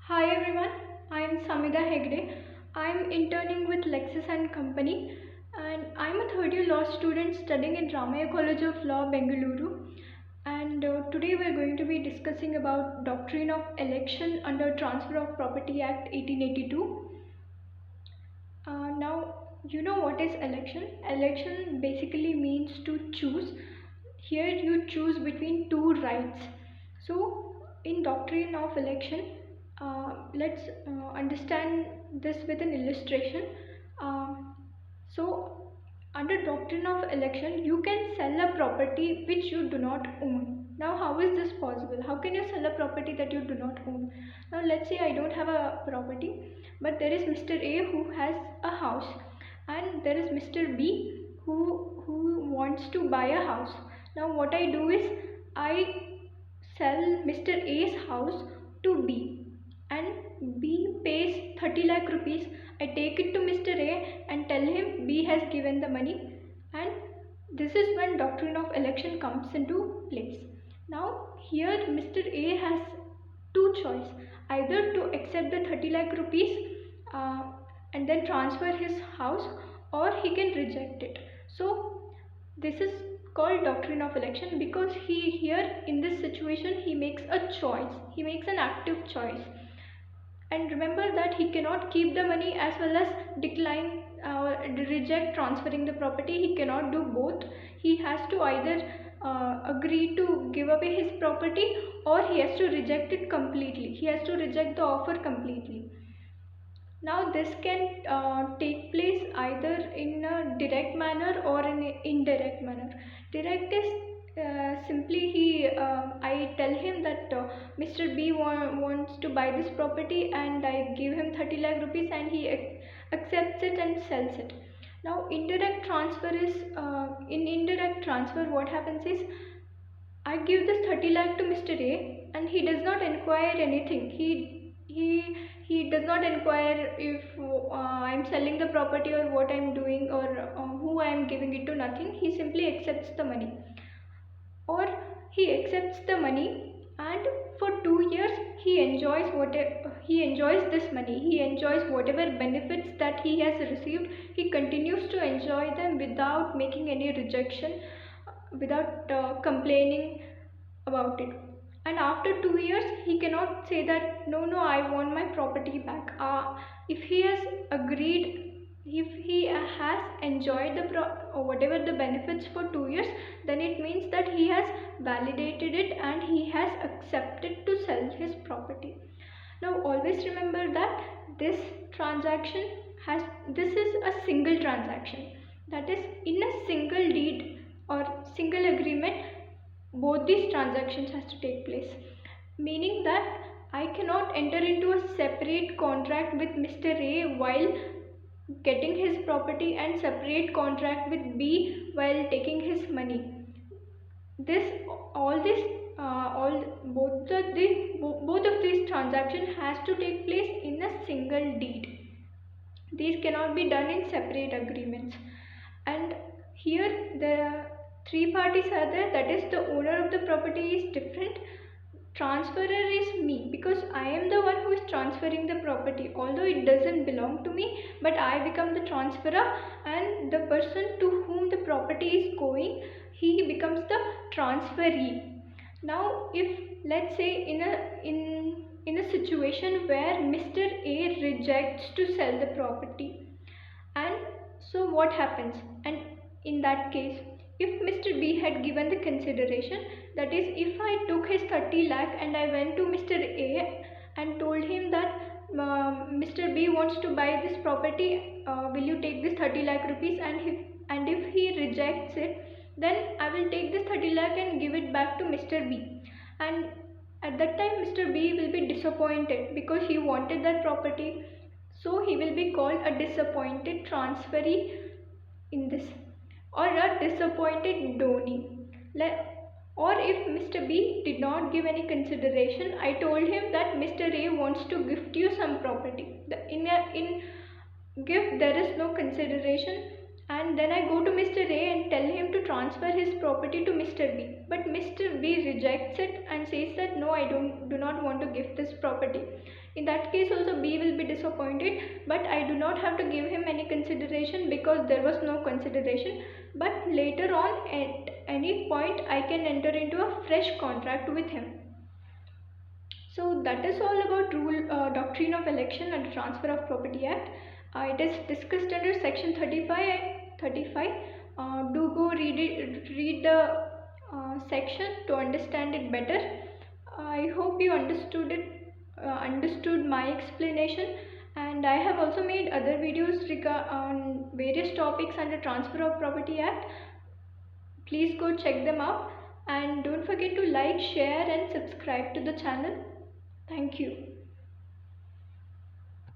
Hi everyone, I am Samidha Hegde. I am interning with LEXIS and Company, and I am a third year law student studying in Ramaya College of Law, Bengaluru. And today we are going to be discussing about Doctrine of Election under Transfer of Property Act 1882. Now, you know what is election? Election basically means to choose. Here you choose between two rights. So, in Doctrine of Election, let's understand this with an illustration. So, under Doctrine of Election, you can sell a property which you do not own. Now, how is this possible? How can you sell a property that you do not own? Now, let's say I don't have a property, but there is Mr. A who has a house, and there is Mr. B who wants to buy a house. Now, what I do is I sell Mr. A's house to B, and B pays 30 lakh rupees. I take it to Mr. A and tell him B has given the money, and this is when Doctrine of Election comes into place. Now here Mr. A has two choices, either to accept the 30 lakh rupees and then transfer his house, or he can reject it. So this is called Doctrine of Election because he here in this situation he makes a choice, he makes an active choice. And remember that he cannot keep the money as well as decline reject transferring the property. He cannot do both. He has to either agree to give away his property, or he has to reject it completely. He has to reject the offer completely. Now this can take place either in a direct manner or in an indirect manner. Direct is simply I tell him that Mr. B wants to buy this property, and I give him 30 lakh rupees, and he accepts it and sells it. Now indirect transfer is in indirect transfer what happens is I give this 30 lakh to Mr. A, and he does not inquire anything. He does not inquire if I am selling the property or what I am doing, or who I am giving it to. Nothing. He simply accepts the money, or he accepts the money, and for 2 years he enjoys this money. He enjoys whatever benefits that he has received. He continues to enjoy them without making any rejection, without complaining about it. And after 2 years he cannot say that no, I want my property back. If he has agreed, if he has enjoyed whatever the benefits for 2 years, then it means that he has validated it and he has accepted to sell his property. Now always remember that this is a single transaction, that is in a single deed or single agreement. Both these transactions has to take place, meaning that I cannot enter into a separate contract with Mr. A while getting his property and separate contract with B while taking his money. Both of these transactions has to take place in a single deed. These cannot be done in separate agreements. And here the three parties are there, that is the owner of the property is different, transferor is me because I am the one who is transferring the property, although it doesn't belong to me, but I become the transferor, and the person to whom the property is going, he becomes the transferee. Now if let's say in a situation where Mr. A rejects to sell the property, and so what happens? And in that case, if Mr. B had given the consideration, that is if I took his 30 lakh and I went to Mr. A and told him that Mr. B wants to buy this property, will you take this 30 lakh rupees, and if he rejects it, then I will take this 30 lakh and give it back to Mr. B, and at that time Mr. B will be disappointed because he wanted that property, so he will be called a disappointed transferee in this, or a disappointed donee. Or if Mr. B did not give any consideration, I told him that Mr. A wants to gift you some property. In gift there is no consideration, and then I go to Mr. A and tell him to transfer his property to Mr. B. But Mr. B rejects it and says that no, I do not want to give this property. In that case also B will be disappointed, but I do not have to give him any consideration because there was no consideration. But later on, at any point, I can enter into a fresh contract with him. So that is all about Doctrine of Election and Transfer of Property Act. It is discussed under section 35. Do go read the section to understand it better. I hope you understood understood my explanation, and I have also made other videos on various topics under Transfer of Property Act. Please go check them out, and don't forget to like, share and subscribe to the channel. Thank you.